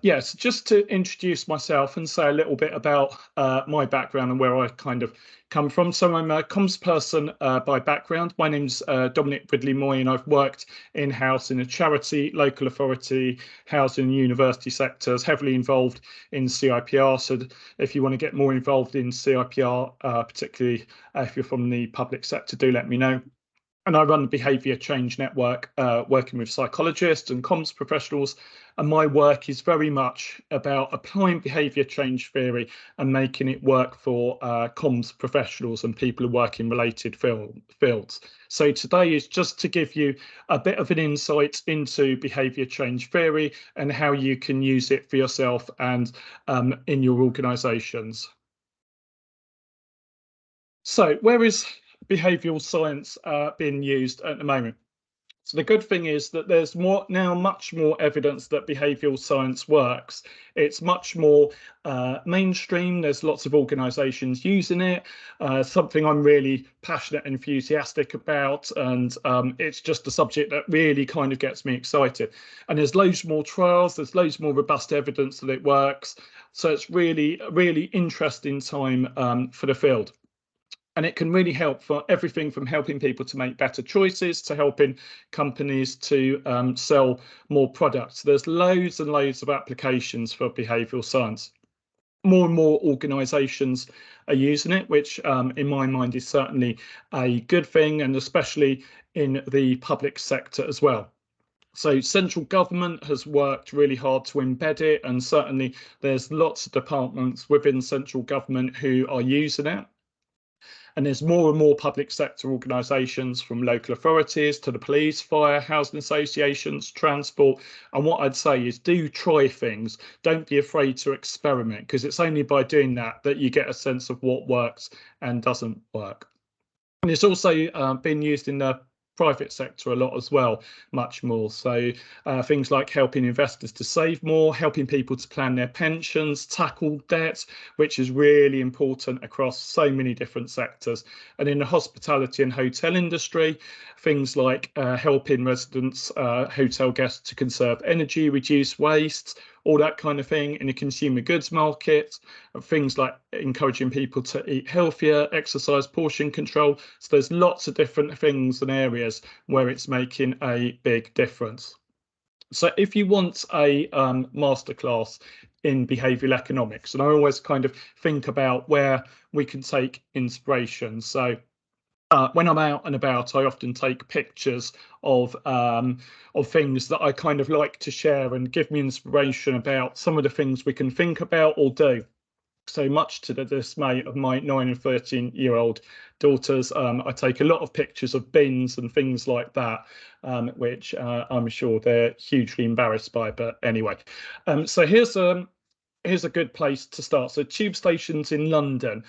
Yes, just to introduce myself and say a little bit about my background and where I kind of come from. So I'm a comms person by background. My name's Dominic Ridley-Moy, and I've worked in-house in a charity, local authority, housing and university sectors, heavily involved in CIPR. So if you want to get more involved in CIPR, particularly if you're from the public sector, do let me know. And I run the Behaviour Change Network, working with psychologists and comms professionals. And my work is very much about applying behaviour change theory and making it work for comms professionals and people who work in related fields. So today is just to give you a bit of an insight into behaviour change theory and how you can use it for yourself and in your organisations. So where is behavioural science being used at the moment? So the good thing is that there's much more evidence that behavioural science works. It's much more mainstream. There's lots of organisations using it. Something I'm really passionate and enthusiastic about, and it's just a subject that really kind of gets me excited. And there's loads more trials. There's loads more robust evidence that it works. So it's really interesting time for the field. And it can really help for everything from helping people to make better choices to helping companies to sell more products. There's loads and loads of applications for behavioural science. More and more organisations are using it, which in my mind is certainly a good thing, and especially in the public sector as well. So central government has worked really hard to embed it, and certainly there's lots of departments within central government who are using it. And there's more and more public sector organisations, from local authorities to the police, fire, housing associations, transport. And what I'd say is do try things. Don't be afraid to experiment, because it's only by doing that that you get a sense of what works and doesn't work. And it's also been used in the private sector a lot as well, much more. So things like helping investors to save more, helping people to plan their pensions, tackle debt, which is really important across so many different sectors. And in the hospitality and hotel industry, things like helping residents, hotel guests to conserve energy, reduce waste, all that kind of thing. In the consumer goods market, things like encouraging people to eat healthier, exercise, portion control. So there's lots of different things and areas where it's making a big difference. So if you want a masterclass in behavioural economics, and I always kind of think about where we can take inspiration. So when I'm out and about, I often take pictures of things that I kind of like to share and give me inspiration about some of the things we can think about or do. So much to the dismay of my 9 and 13-year-old daughters, I take a lot of pictures of bins and things like that, which I'm sure they're hugely embarrassed by. But anyway, so here's a good place to start. So tube stations in London.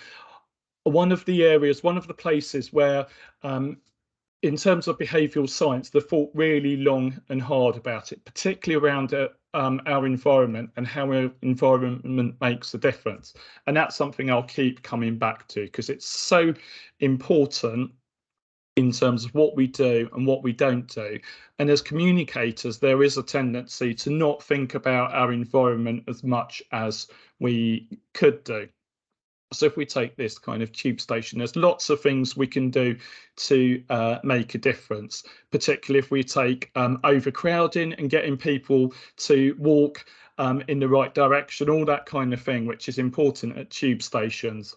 One of the places where, in terms of behavioural science, they thought really long and hard about it, particularly around our environment and how our environment makes a difference. And that's something I'll keep coming back to, because it's so important in terms of what we do and what we don't do. And as communicators, there is a tendency to not think about our environment as much as we could do. So if we take this kind of tube station, there's lots of things we can do to make a difference, particularly if we take overcrowding and getting people to walk in the right direction, all that kind of thing, which is important at tube stations.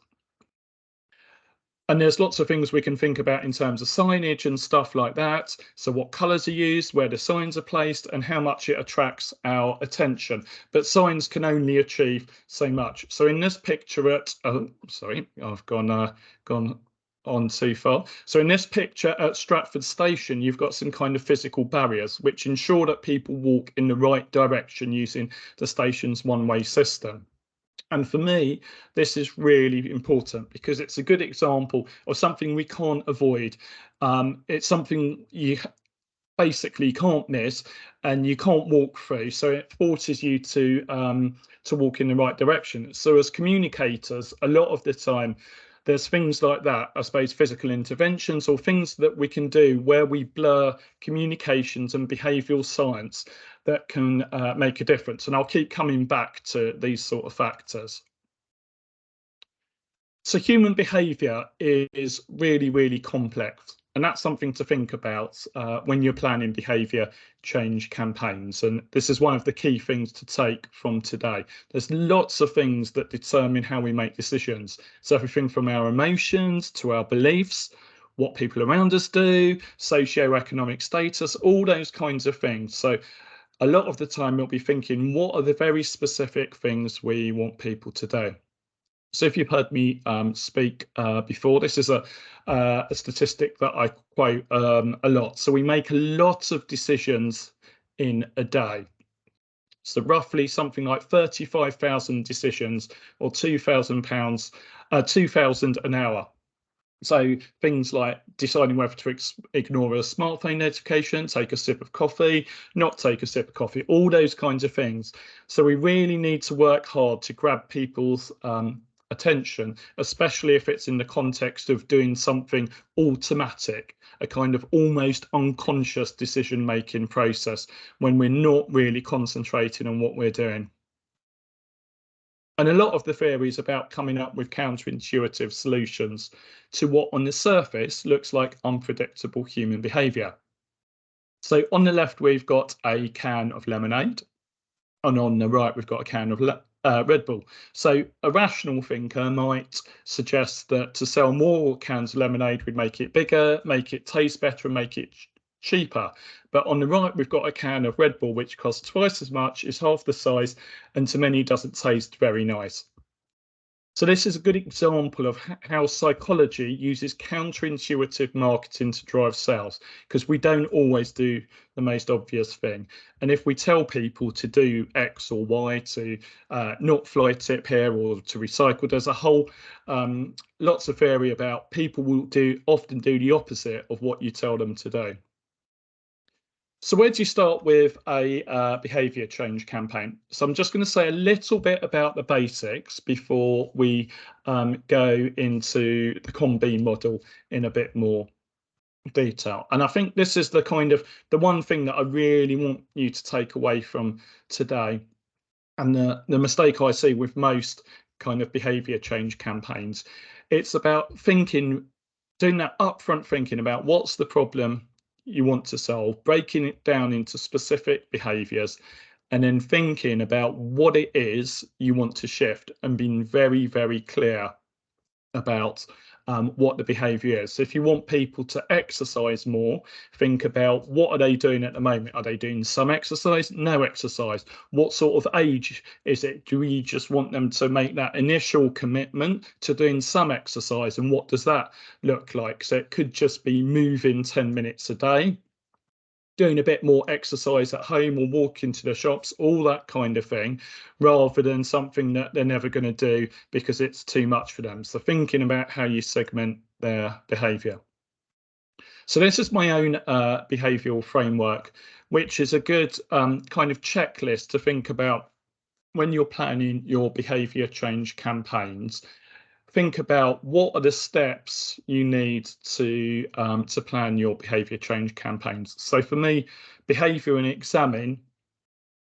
And there's lots of things we can think about in terms of signage and stuff like that. So what colours are used, where the signs are placed, and how much it attracts our attention. But signs can only achieve so much. So in this picture I've gone on too far. So in this picture at Stratford Station, you've got some kind of physical barriers which ensure that people walk in the right direction using the station's one-way system. And for me, this is really important because it's a good example of something we can't avoid. It's something you basically can't miss and you can't walk through. So it forces you to walk in the right direction. So as communicators, a lot of the time, there's things like that, I suppose, physical interventions or things that we can do where we blur communications and behavioural science that can make a difference. And I'll keep coming back to these sort of factors. So human behaviour is really, really complex. And that's something to think about when you're planning behaviour change campaigns. And this is one of the key things to take from today. There's lots of things that determine how we make decisions. So everything from our emotions to our beliefs, what people around us do, socio-economic status, all those kinds of things. So a lot of the time we'll be thinking, what are the very specific things we want people to do? So if you've heard me speak before, this is a statistic that I quote a lot. So we make a lot of decisions in a day. So roughly something like 35,000 decisions or £2,000, 2,000 an hour. So things like deciding whether to ignore a smartphone notification, take a sip of coffee, not take a sip of coffee, all those kinds of things. So we really need to work hard to grab people's attention, especially if it's in the context of doing something automatic, a kind of almost unconscious decision-making process when we're not really concentrating on what we're doing. And a lot of the theory is about coming up with counterintuitive solutions to what on the surface looks like unpredictable human behaviour. So on the left, we've got a can of lemonade, and on the right, we've got a can of Red Bull. So a rational thinker might suggest that to sell more cans of lemonade would make it bigger, make it taste better, and make it cheaper. But on the right, we've got a can of Red Bull, which costs twice as much, is half the size, and to many doesn't taste very nice. So this is a good example of how psychology uses counterintuitive marketing to drive sales, because we don't always do the most obvious thing. And if we tell people to do X or Y, to not fly tip here or to recycle, there's a whole lots of theory about people will often do the opposite of what you tell them to do. So where do you start with a behaviour change campaign? So I'm just going to say a little bit about the basics before we go into the COM-B model in a bit more detail. And I think this is the one thing that I really want you to take away from today. And the mistake I see with most kind of behaviour change campaigns, it's about doing that upfront thinking about what's the problem you want to solve, breaking it down into specific behaviours, and then thinking about what it is you want to shift and being very, very clear about what the behaviour is. So if you want people to exercise more, think about what are they doing at the moment? Are they doing some exercise? No exercise? What sort of age is it? Do we just want them to make that initial commitment to doing some exercise? And what does that look like? So it could just be moving 10 minutes a day, doing a bit more exercise at home or walking to the shops, all that kind of thing, rather than something that they're never going to do because it's too much for them. So thinking about how you segment their behaviour. So this is my own behavioural framework, which is a good kind of checklist to think about when you're planning your behaviour change campaigns. Think about what are the steps you need to plan your behaviour change campaigns. So for me, behaviour and examine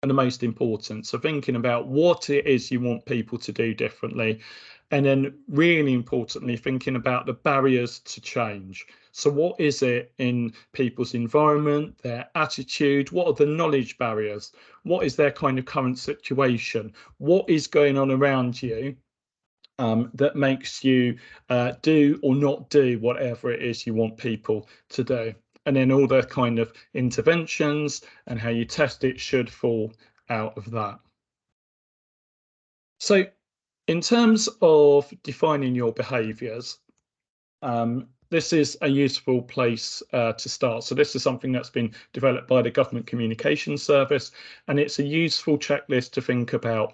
are the most important. So thinking about what it is you want people to do differently, and then really importantly, thinking about the barriers to change. So what is it in people's environment, their attitude? What are the knowledge barriers? What is their kind of current situation? What is going on around you that makes you do or not do whatever it is you want people to do? And then all the kind of interventions and how you test it should fall out of that. So in terms of defining your behaviours, this is a useful place to start. So this is something that's been developed by the Government Communications Service, and it's a useful checklist to think about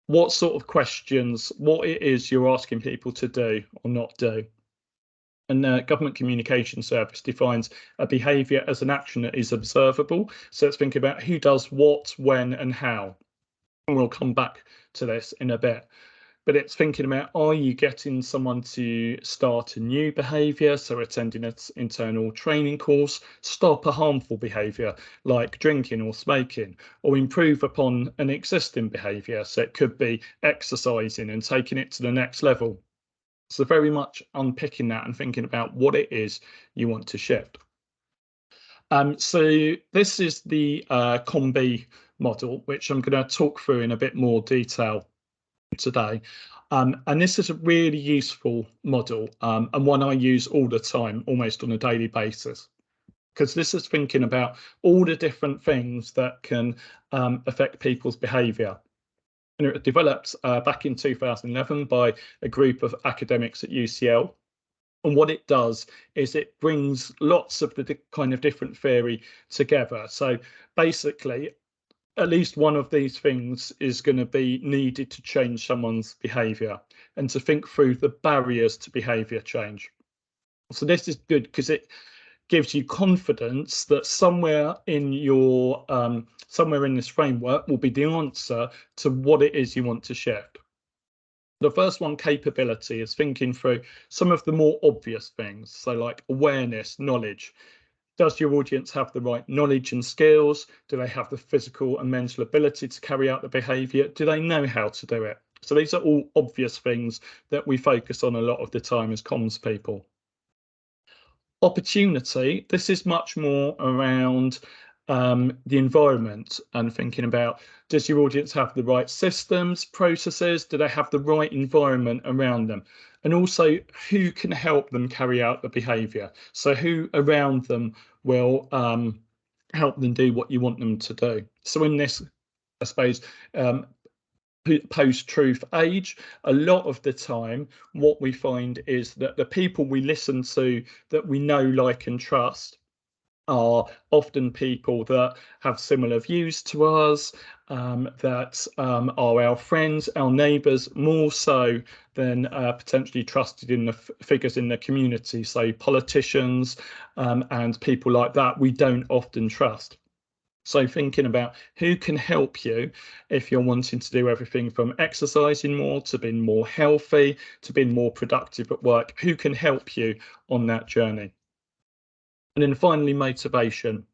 what sort of questions, what it is you're asking people to do or not do. And the Government Communication Service defines a behaviour as an action that is observable. So let's think about who does what, when, and how. And we'll come back to this in a bit. but it's thinking about, are you getting someone to start a new behaviour, so attending an internal training course, stop a harmful behaviour like drinking or smoking, or improve upon an existing behaviour, so it could be exercising and taking it to the next level. So very much unpicking that and thinking about what it is you want to shift. So this is the COM-B model, which I'm going to talk through in a bit more detail today. And this is a really useful model, and one I use all the time, almost on a daily basis, because this is thinking about all the different things that can affect people's behaviour. And it was developed back in 2011 by a group of academics at UCL. And what it does is it brings lots of the kind of different theory together. So basically, at least one of these things is going to be needed to change someone's behaviour and to think through the barriers to behaviour change. So this is good because it gives you confidence that somewhere in your somewhere in this framework will be the answer to what it is you want to shift. The first one, capability, is thinking through some of the more obvious things. So like awareness, knowledge. Does your audience have the right knowledge and skills? Do they have the physical and mental ability to carry out the behaviour? Do they know how to do it? So these are all obvious things that we focus on a lot of the time as comms people. Opportunity, this is much more around the environment and thinking about, does your audience have the right systems, processes? Do they have the right environment around them? And also, who can help them carry out the behaviour? So who around them will help them do what you want them to do? So in this, I suppose, post-truth age, a lot of the time what we find is that the people we listen to that we know, like and trust are often people that have similar views to us, that are our friends, our neighbours, more so than potentially trusted in the figures in the community. So politicians and people like that we don't often trust. So thinking about who can help you if you're wanting to do everything from exercising more to being more healthy to being more productive at work, who can help you on that journey? And then finally, motivation.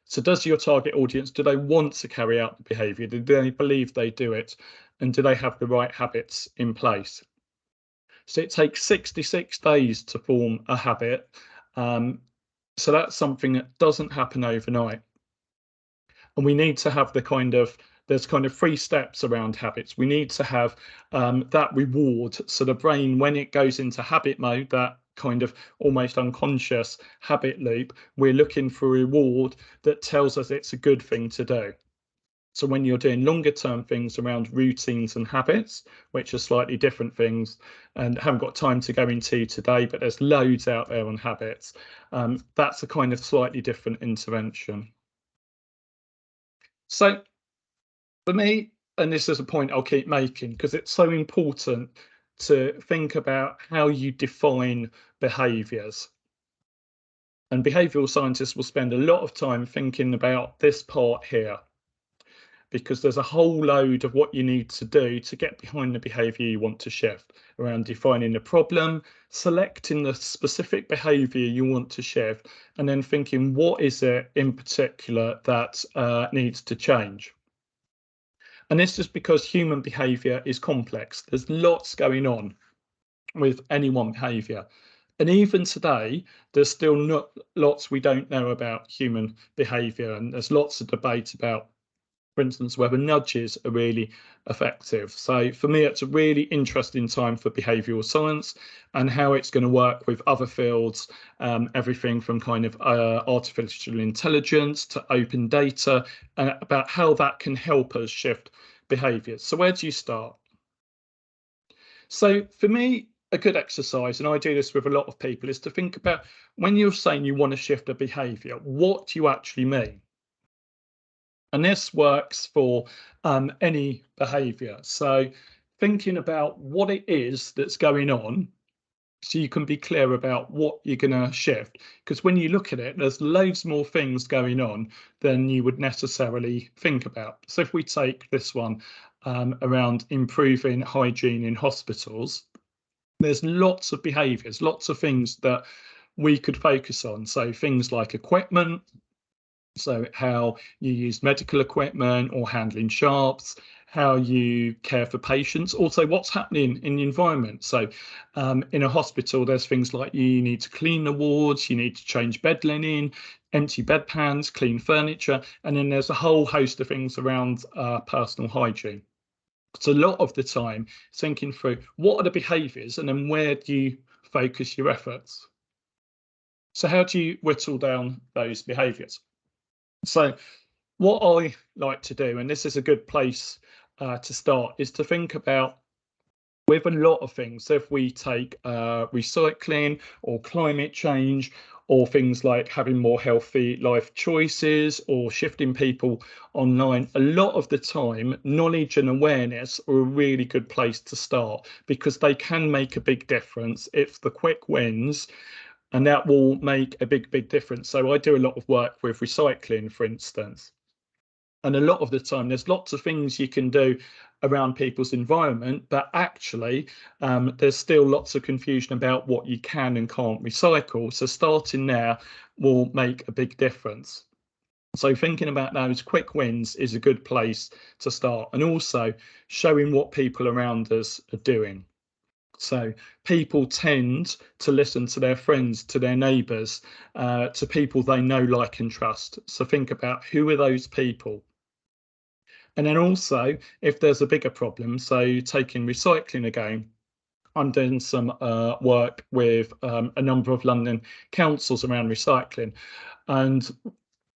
So does your target audience, do they want to carry out the behaviour? Do they believe they do it? And do they have the right habits in place? So it takes 66 days to form a habit. So that's something that doesn't happen overnight. And we need to have there's kind of 3 steps around habits. We need to have that reward. So the brain, when it goes into habit mode, that kind of almost unconscious habit loop, we're looking for a reward that tells us it's a good thing to do. So when you're doing longer term things around routines and habits, which are slightly different things and haven't got time to go into today, but there's loads out there on habits, that's a kind of slightly different intervention. So for me, and this is a point I'll keep making because it's so important to think about how you define behaviours. And behavioural scientists will spend a lot of time thinking about this part here, because there's a whole load of what you need to do to get behind the behaviour you want to shift, around defining the problem, selecting the specific behaviour you want to shift, and then thinking what is it in particular that needs to change. And this is because human behaviour is complex. There's lots going on with any one behaviour. And even today, there's still not lots we don't know about human behaviour. And there's lots of debate about, for instance, whether nudges are really effective. So for me, it's a really interesting time for behavioural science and how it's going to work with other fields, everything from kind of artificial intelligence to open data, about how that can help us shift behaviours. So where do you start? So for me, a good exercise, and I do this with a lot of people, is to think about, when you're saying you want to shift a behaviour, what do you actually mean? And this works for any behaviour. So thinking about what it is that's going on, so you can be clear about what you're going to shift. Because when you look at it, there's loads more things going on than you would necessarily think about. So if we take this one, around improving hygiene in hospitals, there's lots of behaviours, lots of things that we could focus on. So things like equipment, so how you use medical equipment or handling sharps, how you care for patients, also what's happening in the environment. So in a hospital, there's things like you need to clean the wards, you need to change bed linen, empty bedpans, clean furniture, and then there's a whole host of things around personal hygiene. So a lot of the time, thinking through what are the behaviours and then where do you focus your efforts? So how do you whittle down those behaviours? So what I like to do, and this is a good place to start, is to think about with a lot of things. So if we take recycling or climate change or things like having more healthy life choices or shifting people online, a lot of the time, knowledge and awareness are a really good place to start because they can make a big difference. It's the quick wins. And that will make a big difference. So I do a lot of work with recycling, for instance. And a lot of the time, there's lots of things you can do around people's environment, but actually, there's still lots of confusion about what you can and can't recycle. So starting there will make a big difference. So thinking about those quick wins is a good place to start, and also showing what people around us are doing. So people tend to listen to their friends, to their neighbours, to people they know, like and trust. So think about who are those people. And then also, if there's a bigger problem, so taking recycling again, I'm doing some work with a number of London councils around recycling. And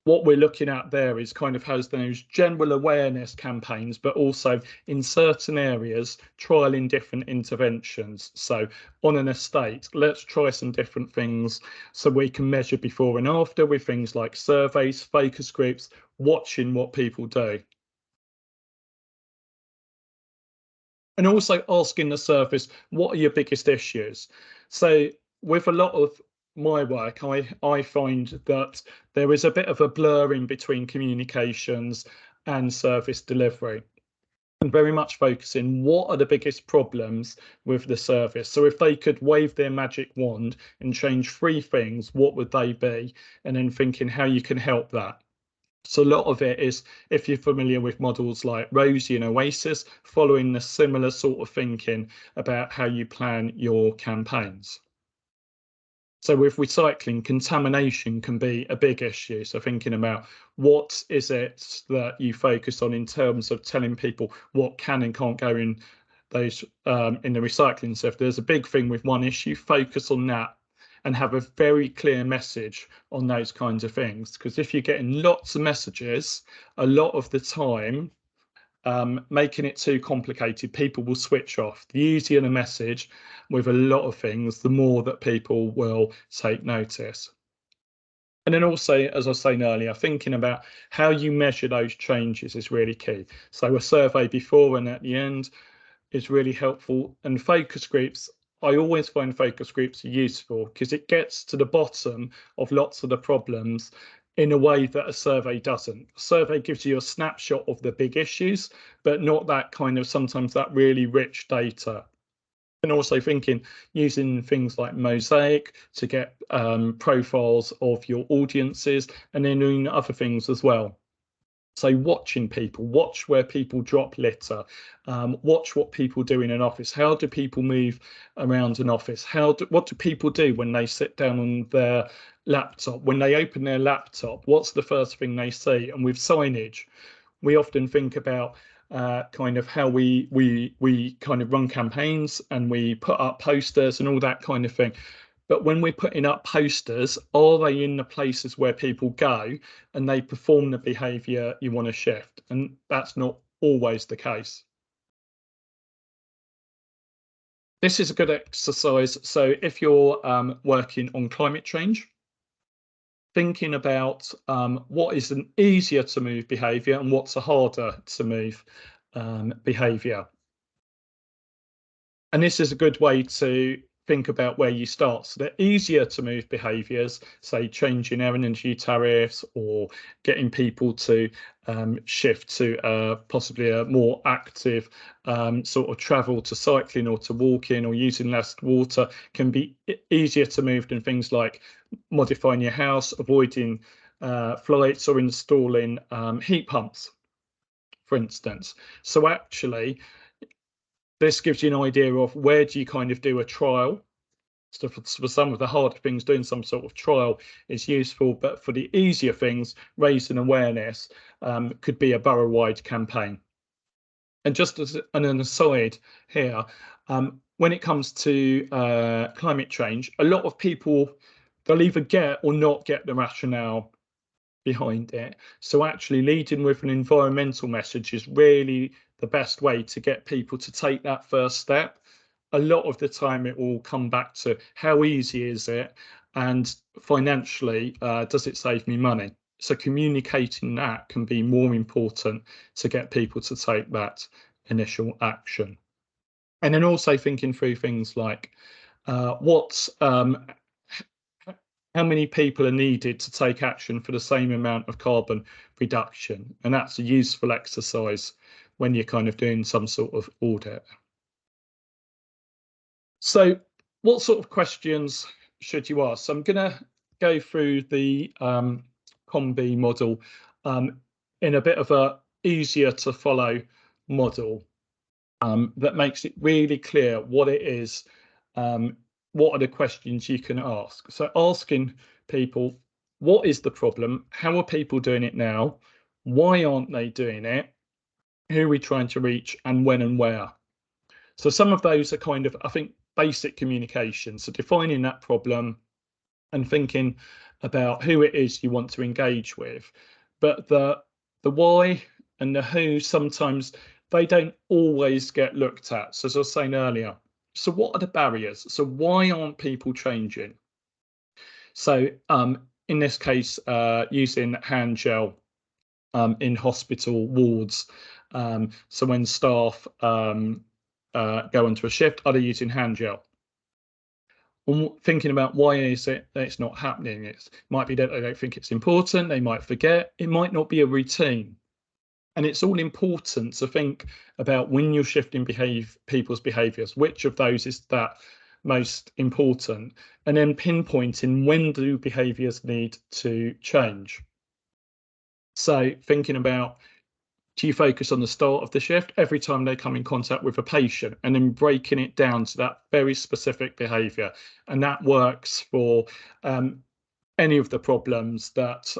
what we're looking at there is kind of has those general awareness campaigns, but also in certain areas, trialing different interventions. So on an estate, let's try some different things so we can measure before and after with things like surveys, focus groups, watching what people do. And also asking the service, what are your biggest issues? So with a lot of my work, I find that there is a bit of a blurring between communications and service delivery. And very much focusing what are the biggest problems with the service. So if they could wave their magic wand and change three things, what would they be? And then thinking how you can help that. So a lot of it is, if you're familiar with models like Rosie and Oasis, following the similar sort of thinking about how you plan your campaigns. So with recycling, contamination can be a big issue. So thinking about what is it that you focus on in terms of telling people what can and can't go in those in the recycling. So if there's a big thing with one issue, focus on that and have a very clear message on those kinds of things. Because if you're getting lots of messages, a lot of the time, making it too complicated, people will switch off. The easier the message with a lot of things, the more that people will take notice. And then also, as I was saying earlier, thinking about how you measure those changes is really key. So a survey before and at the end is really helpful. And focus groups, I always find focus groups are useful because it gets to the bottom of lots of the problems in a way that a survey doesn't. A survey gives you a snapshot of the big issues, but not that kind of sometimes that really rich data. And also thinking using things like Mosaic to get profiles of your audiences, and then doing other things as well. So watching people, watch where people drop litter, watch what people do in an office. How do people move around an office? What do people do when they sit down on their laptop? When they open their laptop, what's the first thing they see? And with signage, we often think about kind of how we kind of run campaigns and we put up posters and all that kind of thing. But when we're putting up posters, are they in the places where people go and they perform the behaviour you want to shift? And that's not always the case. This is a good exercise. So if you're working on climate change, thinking about what is an easier to move behaviour and what's a harder to move behaviour. And this is a good way to think about where you start. So they're easier to move behaviours, say changing their energy tariffs or getting people to shift to possibly a more active sort of travel to cycling or to walking or using less water can be easier to move than things like modifying your house, avoiding flights or installing heat pumps, for instance. So actually, this gives you an idea of where do you kind of do a trial. So for some of the harder things, doing some sort of trial is useful, but for the easier things, raising awareness could be a borough-wide campaign. And just as an aside here, when it comes to climate change, a lot of people, they'll either get or not get the rationale behind it. So actually leading with an environmental message is really the best way to get people to take that first step. A lot of the time it will come back to how easy is it and financially does it save me money. So communicating that can be more important to get people to take that initial action. And then also thinking through things like what's how many people are needed to take action for the same amount of carbon reduction? And that's a useful exercise when you're kind of doing some sort of audit. So what sort of questions should you ask? So I'm going to go through the COM-B model in a bit of a easier to follow model that makes it really clear what it is, what are the questions you can ask. So asking people, what is the problem? How are people doing it now? Why aren't they doing it? Who are we trying to reach, and when and where? So some of those are kind of, I think, basic communication. So defining that problem and thinking about who it is you want to engage with. But the why and the who, sometimes they don't always get looked at. So as I was saying earlier, so what are the barriers? So why aren't people changing? So in this case, using hand gel in hospital wards. So when staff go into a shift, are they using hand gel? And thinking about why is it that it's not happening? It might be that they don't think it's important, they might forget, it might not be a routine. And it's all important to think about when you're shifting people's behaviours, which of those is that most important, and then pinpointing when do behaviours need to change. So thinking about, do you focus on the start of the shift every time they come in contact with a patient, and then breaking it down to that very specific behaviour? And that works for any of the problems that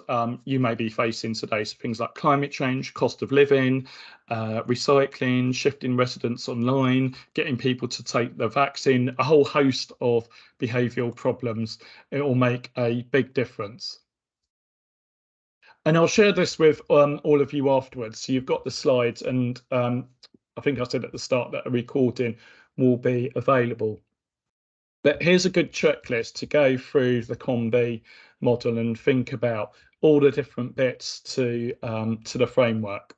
you may be facing today. So things like climate change, cost of living, recycling, shifting residents online, getting people to take the vaccine, a whole host of behavioural problems. It will make a big difference. And I'll share this with all of you afterwards. So you've got the slides, and I think I said at the start that a recording will be available. But here's a good checklist to go through the COM-B model and think about all the different bits to the framework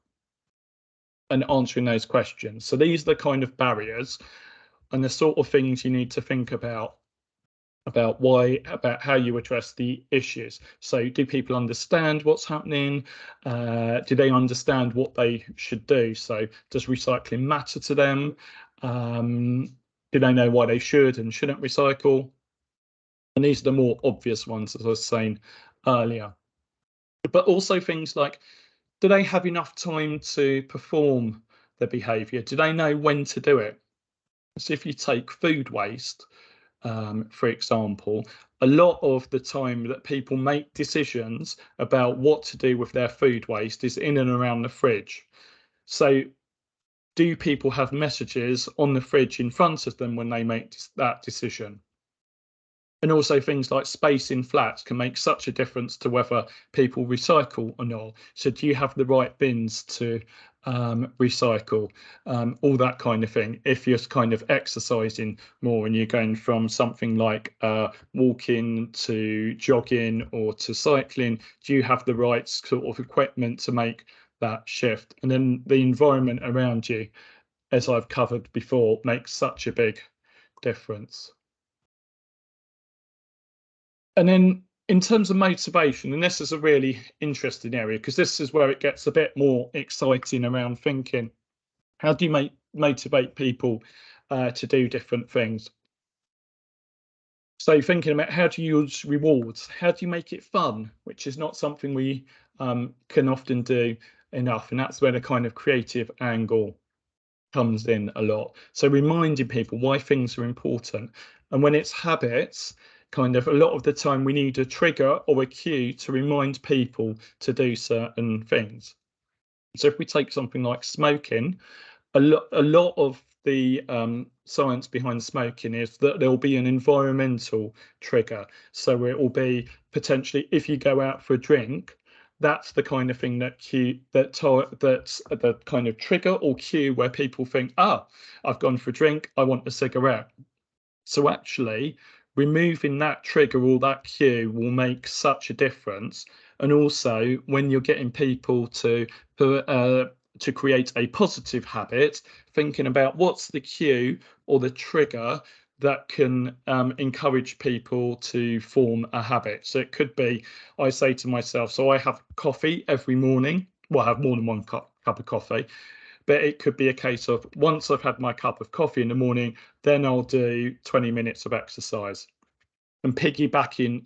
and answering those questions. So these are the kind of barriers and the sort of things you need to think about how you address the issues. So do people understand what's happening? Do they understand what they should do? So does recycling matter to them? Do they know why they should and shouldn't recycle? And these are the more obvious ones, as I was saying earlier. But also things like, do they have enough time to perform the behaviour? Do they know when to do it? So if you take food waste, for example, a lot of the time that people make decisions about what to do with their food waste is in and around the fridge. So do people have messages on the fridge in front of them when they make that decision? And also things like space in flats can make such a difference to whether people recycle or not. So do you have the right bins to recycle, all that kind of thing? If you're kind of exercising more and you're going from something like walking to jogging or to cycling, do you have the right sort of equipment to make that shift? And then the environment around you, as I've covered before, makes such a big difference. And then in terms of motivation, and this is a really interesting area because this is where it gets a bit more exciting around thinking, how do you motivate people to do different things? So thinking about how do you use rewards? How do you make it fun? Which is not something we can often do enough. And that's where the kind of creative angle comes in a lot. So reminding people why things are important. And when it's habits, kind of a lot of the time we need a trigger or a cue to remind people to do certain things. So if we take something like smoking, a lot of the science behind smoking is that there will be an environmental trigger. So it will be potentially if you go out for a drink, that's the kind of thing that's the kind of trigger or cue where people think, ah, I've gone for a drink, I want a cigarette. So actually, removing that trigger or that cue will make such a difference. And also, when you're getting people to create a positive habit, thinking about what's the cue or the trigger that can encourage people to form a habit. So it could be, I say to myself, so I have coffee every morning. Well, I have more than one cup of coffee, but it could be a case of once I've had my cup of coffee in the morning, then I'll do 20 minutes of exercise. And piggybacking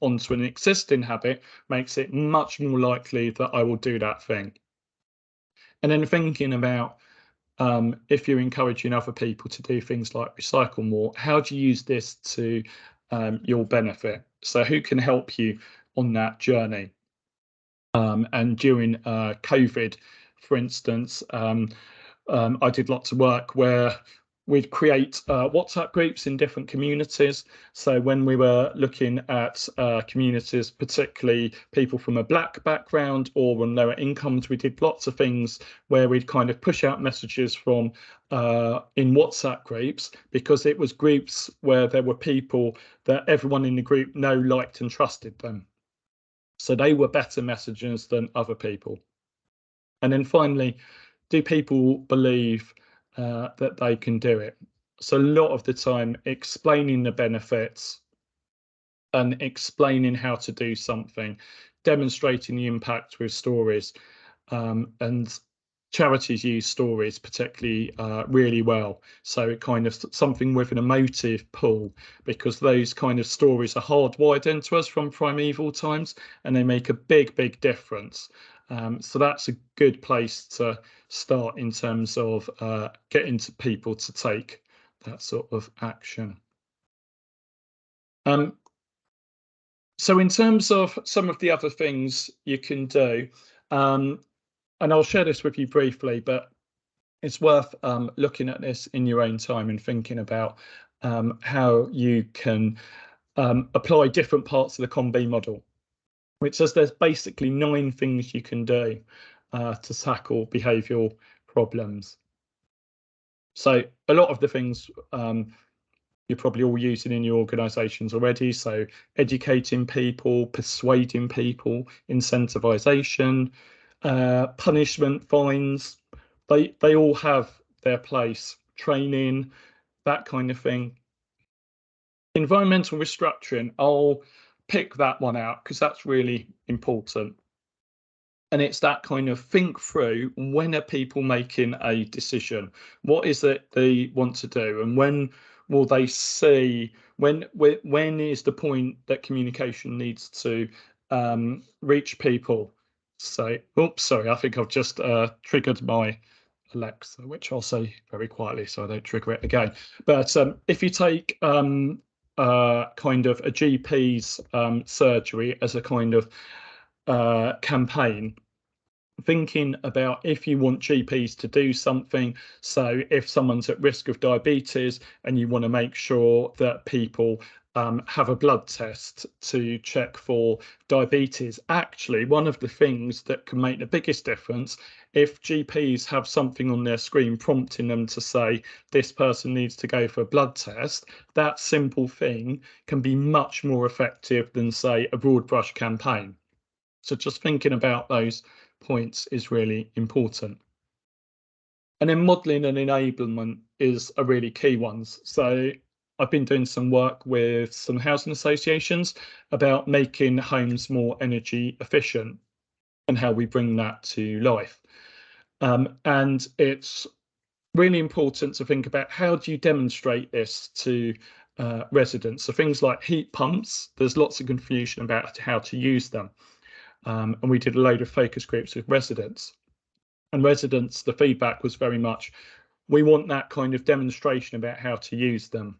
onto an existing habit makes it much more likely that I will do that thing. And then thinking about if you're encouraging other people to do things like recycle more, how do you use this to your benefit? So who can help you on that journey? And during COVID, for instance, I did lots of work where we'd create WhatsApp groups in different communities. So when we were looking at communities, particularly people from a Black background or on lower incomes, we did lots of things where we'd kind of push out messages from in WhatsApp groups, because it was groups where there were people that everyone in the group liked and trusted them. So they were better messengers than other people. And then finally, do people believe that they can do it? So a lot of the time, explaining the benefits and explaining how to do something, demonstrating the impact with stories, and charities use stories particularly really well. So it kind of something with an emotive pull, because those kind of stories are hardwired into us from primeval times, and they make a big difference. So that's a good place to start in terms of getting to people to take that sort of action. Um, so in terms of some of the other things you can do, and I'll share this with you briefly, but it's worth looking at this in your own time and thinking about how you can apply different parts of the COM-B model, which says there's basically 9 things you can do to tackle behavioural problems. So a lot of the things you're probably all using in your organisations already. So educating people, persuading people, incentivisation, punishment, fines, they all have their place. Training, that kind of thing. Environmental restructuring, I'll pick that one out because that's really important. And it's that kind of think through, when are people making a decision? What is it they want to do? And when will they see, when is the point that communication needs to reach people? So, oops, sorry, I think I've just triggered my Alexa, which I'll say very quietly so I don't trigger it again. But if you take kind of a GP's surgery as a kind of campaign, thinking about if you want GPs to do something. So if someone's at risk of diabetes and you want to make sure that people have a blood test to check for diabetes, actually, one of the things that can make the biggest difference, if GPs have something on their screen prompting them to say this person needs to go for a blood test, that simple thing can be much more effective than, say, a broad brush campaign. So just thinking about those points is really important. And then modelling and enablement is a really key one. So I've been doing some work with some housing associations about making homes more energy efficient and how we bring that to life. And it's really important to think about how do you demonstrate this to residents. So things like heat pumps, there's lots of confusion about how to use them. And we did a load of focus groups with residents. And residents, the feedback was very much, we want that kind of demonstration about how to use them.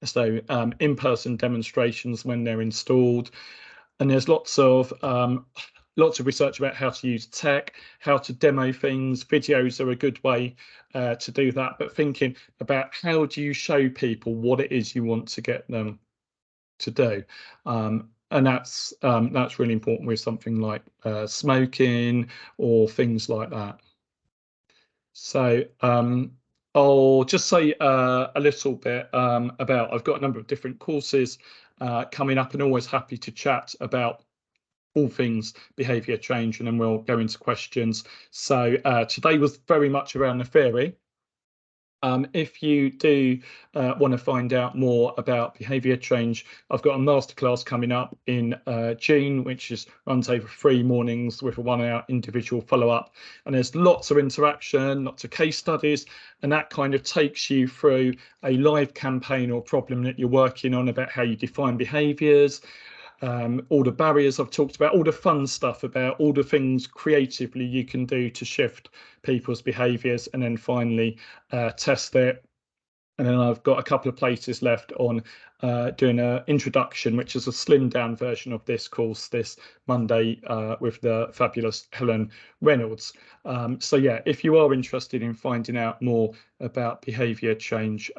So in-person demonstrations when they're installed. And there's lots of research about how to use tech, how to demo things. Videos are a good way to do that, but thinking about how do you show people what it is you want to get them to do. And that's really important with something like smoking or things like that. So I'll just say a little bit about, I've got a number of different courses coming up, and always happy to chat about all things behaviour change, and then we'll go into questions. So today was very much around the theory. If you do want to find out more about behaviour change, I've got a masterclass coming up in June, which runs over 3 mornings with a 1-hour individual follow-up. And there's lots of interaction, lots of case studies, and that kind of takes you through a live campaign or problem that you're working on about how you define behaviours, all the barriers I've talked about, all the fun stuff about all the things creatively you can do to shift people's behaviours, and then finally test it. And then I've got a couple of places left on doing an introduction, which is a slimmed down version of this course this Monday with the fabulous Helen Reynolds. So yeah, if you are interested in finding out more about behaviour change,